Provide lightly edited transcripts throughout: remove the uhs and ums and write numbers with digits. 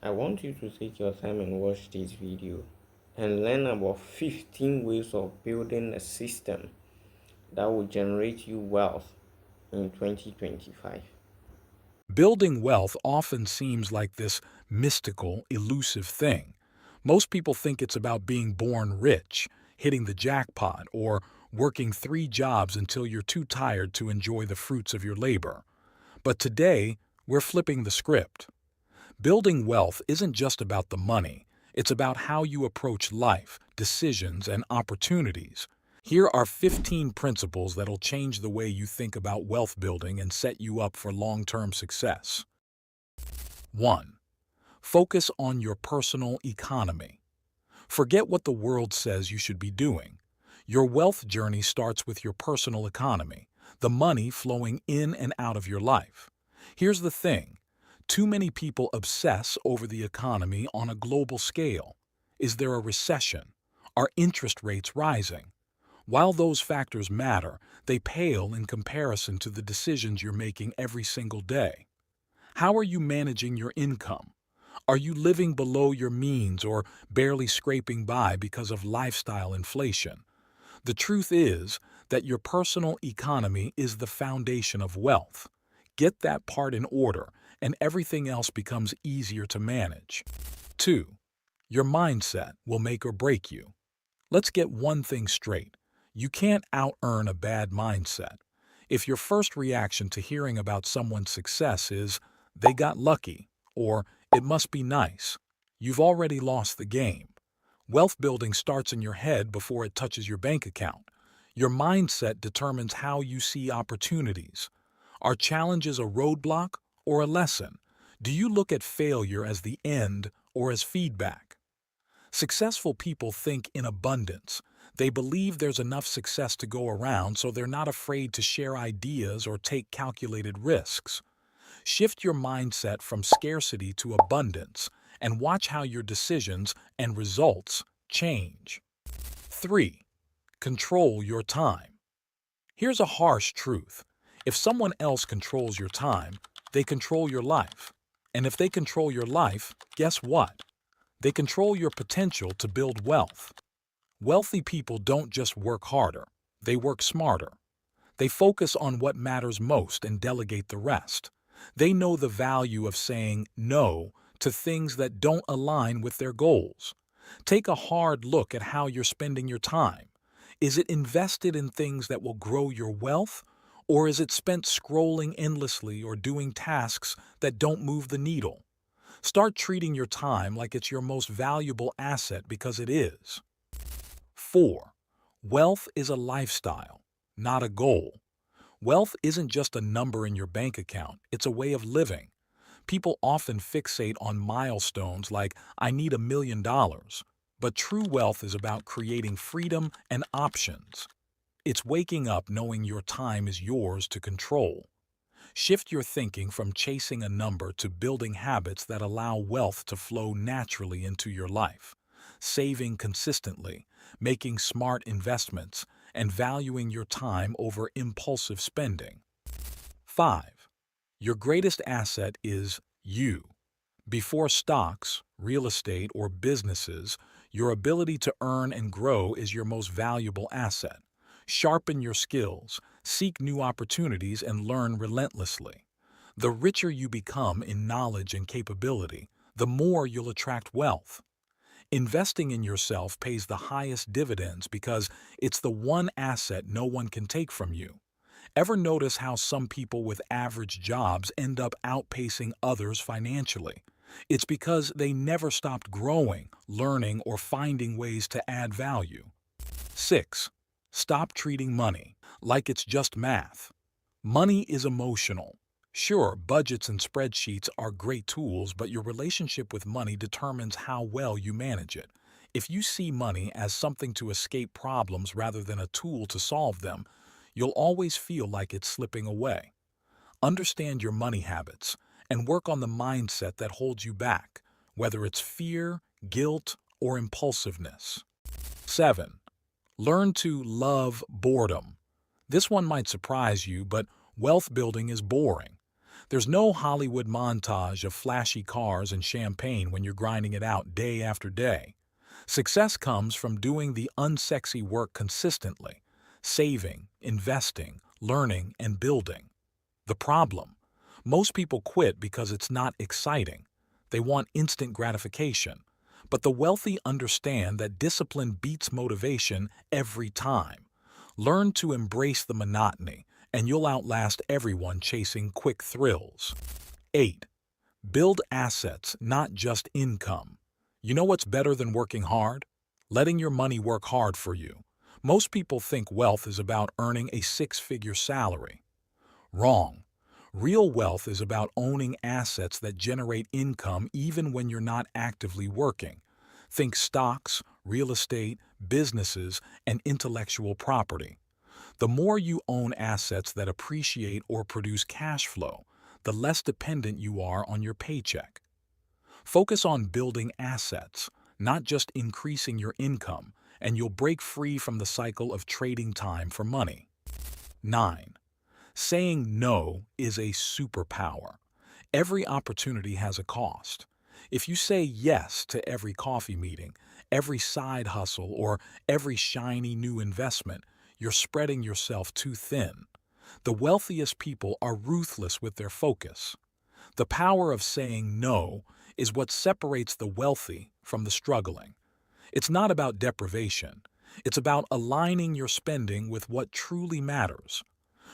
I want you to take your time and watch this video and learn about 15 ways of building a system that will generate you wealth in 2025. Building wealth often seems like this mystical, elusive thing. Most people think it's about being born rich, hitting the jackpot, or working 3 jobs until you're too tired to enjoy the fruits of your labor. But today, we're flipping the script. Building wealth isn't just about the money, it's about how you approach life, decisions, and opportunities. Here are 15 principles that'll change the way you think about wealth building and set you up for long-term success. 1. Focus on your personal economy. Forget what the world says you should be doing. Your wealth journey starts with your personal economy, the money flowing in and out of your life. Here's the thing. Too many people obsess over the economy on a global scale. Is there a recession? Are interest rates rising? While those factors matter, they pale in comparison to the decisions you're making every single day. How are you managing your income? Are you living below your means or barely scraping by because of lifestyle inflation? The truth is that your personal economy is the foundation of wealth. Get that part in order, and everything else becomes easier to manage. 2. Your mindset will make or break you. Let's get one thing straight. You can't out-earn a bad mindset. If your first reaction to hearing about someone's success is, they got lucky, or it must be nice, you've already lost the game. Wealth building starts in your head before it touches your bank account. Your mindset determines how you see opportunities. Are challenges a roadblock or a lesson? Do you look at failure as the end or as feedback? Successful people think in abundance. They believe there's enough success to go around, so they're not afraid to share ideas or take calculated risks. Shift your mindset from scarcity to abundance and watch how your decisions and results change. 3. Control your time. Here's a harsh truth. If someone else controls your time, they control your life. And if they control your life, guess what? They control your potential to build wealth. Wealthy people don't just work harder, they work smarter. They focus on what matters most and delegate the rest. They know the value of saying no to things that don't align with their goals. Take a hard look at how you're spending your time. Is it invested in things that will grow your wealth, or is it spent scrolling endlessly or doing tasks that don't move the needle? Start treating your time like it's your most valuable asset because it is. 4. Wealth is a lifestyle, not a goal. Wealth isn't just a number in your bank account, it's a way of living. People often fixate on milestones like, I need $1 million. But true wealth is about creating freedom and options. It's waking up knowing your time is yours to control. Shift your thinking from chasing a number to building habits that allow wealth to flow naturally into your life. Saving consistently, making smart investments, and valuing your time over impulsive spending. 5. Your greatest asset is you. Before stocks, real estate, or businesses, your ability to earn and grow is your most valuable asset. Sharpen your skills, seek new opportunities, and learn relentlessly. The richer you become in knowledge and capability, the more you'll attract wealth. Investing in yourself pays the highest dividends because it's the one asset no one can take from you. Ever notice how some people with average jobs end up outpacing others financially? It's because they never stopped growing, learning, or finding ways to add value. 6. Stop treating money like it's just math. Money is emotional. Sure, budgets and spreadsheets are great tools, but your relationship with money determines how well you manage it. If you see money as something to escape problems rather than a tool to solve them, you'll always feel like it's slipping away. Understand your money habits and work on the mindset that holds you back, whether it's fear, guilt, or impulsiveness. 7. Learn to love boredom. This one might surprise you, but wealth building is boring. There's no Hollywood montage of flashy cars and champagne when you're grinding it out day after day. Success comes from doing the unsexy work consistently, saving, investing, learning, and building. The problem: most people quit because it's not exciting. They want instant gratification. But the wealthy understand that discipline beats motivation every time. Learn to embrace the monotony, and you'll outlast everyone chasing quick thrills. 8. Build assets, not just income. You know what's better than working hard? Letting your money work hard for you. Most people think wealth is about earning a six-figure salary. Wrong. Real wealth is about owning assets that generate income even when you're not actively working. Think stocks, real estate, businesses, and intellectual property. The more you own assets that appreciate or produce cash flow, the less dependent you are on your paycheck. Focus on building assets, not just increasing your income, and you'll break free from the cycle of trading time for money. 9. Saying no is a superpower. Every opportunity has a cost. If you say yes to every coffee meeting, every side hustle, or every shiny new investment, you're spreading yourself too thin. The wealthiest people are ruthless with their focus. The power of saying no is what separates the wealthy from the struggling. It's not about deprivation. It's about aligning your spending with what truly matters.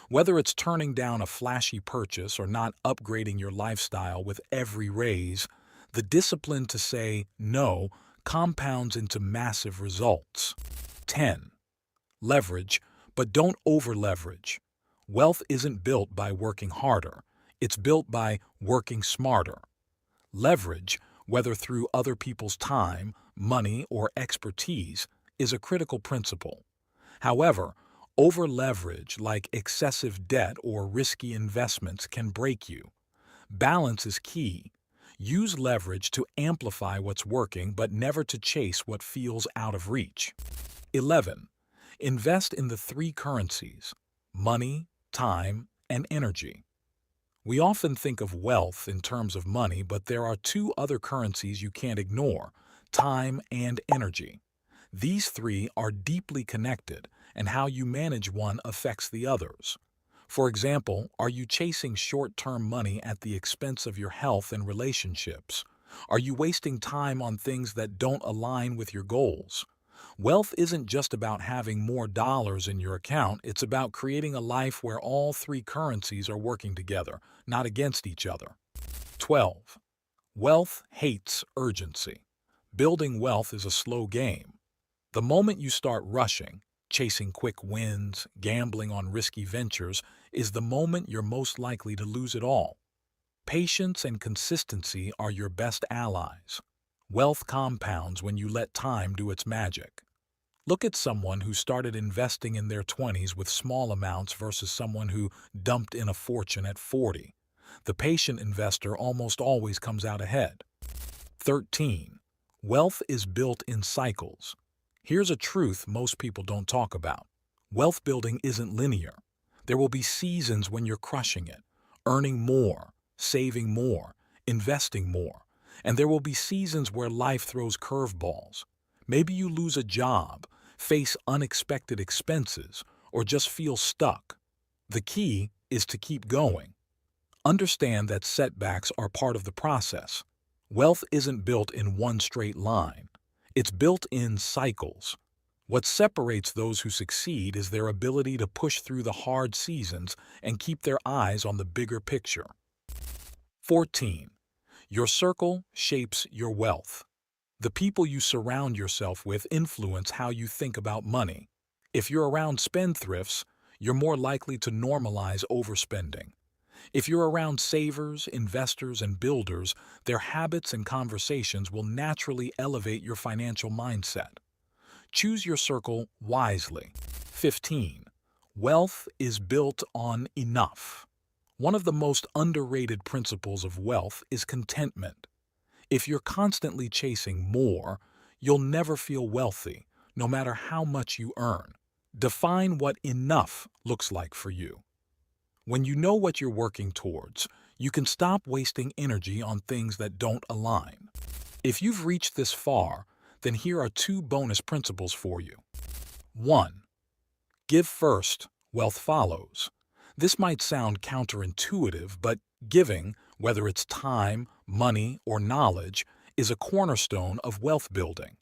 Whether it's turning down a flashy purchase or not upgrading your lifestyle with every raise, the discipline to say no compounds into massive results. 10. Leverage, but don't over-leverage. Wealth isn't built by working harder. It's built by working smarter. Leverage, whether through other people's time, money, or expertise, is a critical principle. However, over-leverage, like excessive debt or risky investments, can break you. Balance is key. Use leverage to amplify what's working, but never to chase what feels out of reach. 11. Invest in the three currencies: money, time, and energy. We often think of wealth in terms of money, but there are two other currencies you can't ignore: time and energy. These three are deeply connected, and how you manage one affects the others. For example, are you chasing short-term money at the expense of your health and relationships? Are you wasting time on things that don't align with your goals? Wealth isn't just about having more dollars in your account, it's about creating a life where all three currencies are working together, not against each other. 12. Wealth hates urgency. Building wealth is a slow game. The moment you start rushing, chasing quick wins, gambling on risky ventures, is the moment you're most likely to lose it all. Patience and consistency are your best allies. Wealth compounds when you let time do its magic. Look at someone who started investing in their 20s with small amounts versus someone who dumped in a fortune at 40. The patient investor almost always comes out ahead. 13. Wealth is built in cycles. Here's a truth most people don't talk about. Wealth building isn't linear. There will be seasons when you're crushing it, earning more, saving more, investing more. And there will be seasons where life throws curveballs. Maybe you lose a job, face unexpected expenses, or just feel stuck. The key is to keep going. Understand that setbacks are part of the process. Wealth isn't built in one straight line. It's built in cycles. What separates those who succeed is their ability to push through the hard seasons and keep their eyes on the bigger picture. 14. Your circle shapes your wealth. The people you surround yourself with influence how you think about money. If you're around spendthrifts, you're more likely to normalize overspending. If you're around savers, investors, and builders, their habits and conversations will naturally elevate your financial mindset. Choose your circle wisely. 15. Wealth is built on enough. One of the most underrated principles of wealth is contentment. If you're constantly chasing more, you'll never feel wealthy, no matter how much you earn. Define what enough looks like for you. When you know what you're working towards, You can stop wasting energy on things that don't align. If you've reached this far, then here are 2 bonus principles for you. 1. Give first, wealth follows. This might sound counterintuitive, but giving, whether it's time, money, or knowledge, is a cornerstone of wealth building.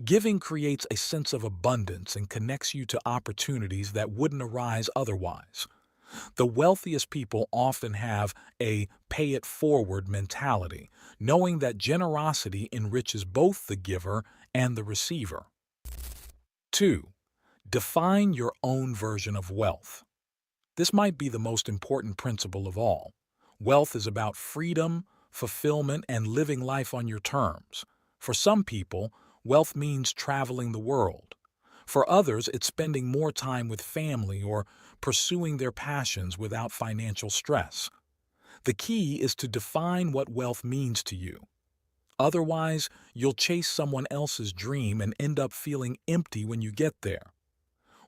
Giving creates a sense of abundance and connects you to opportunities that wouldn't arise otherwise. The wealthiest people often have a pay it forward mentality, knowing that generosity enriches both the giver and the receiver. 2. Define your own version of wealth. This might be the most important principle of all. Wealth is about freedom, fulfillment, and living life on your terms. For some people, wealth means traveling the world. For others, it's spending more time with family or pursuing their passions without financial stress. The key is to define what wealth means to you. Otherwise, you'll chase someone else's dream and end up feeling empty when you get there.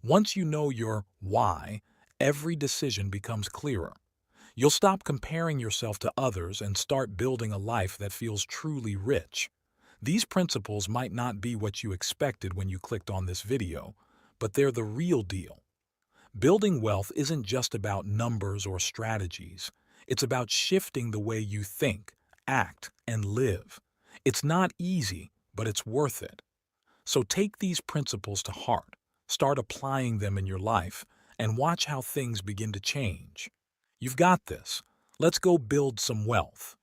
Once you know your why, every decision becomes clearer. You'll stop comparing yourself to others and start building a life that feels truly rich. These principles might not be what you expected when you clicked on this video, but they're the real deal. Building wealth isn't just about numbers or strategies. It's about shifting the way you think, act, and live. It's not easy, but it's worth it. So take these principles to heart, start applying them in your life, and watch how things begin to change. You've got this. Let's go build some wealth.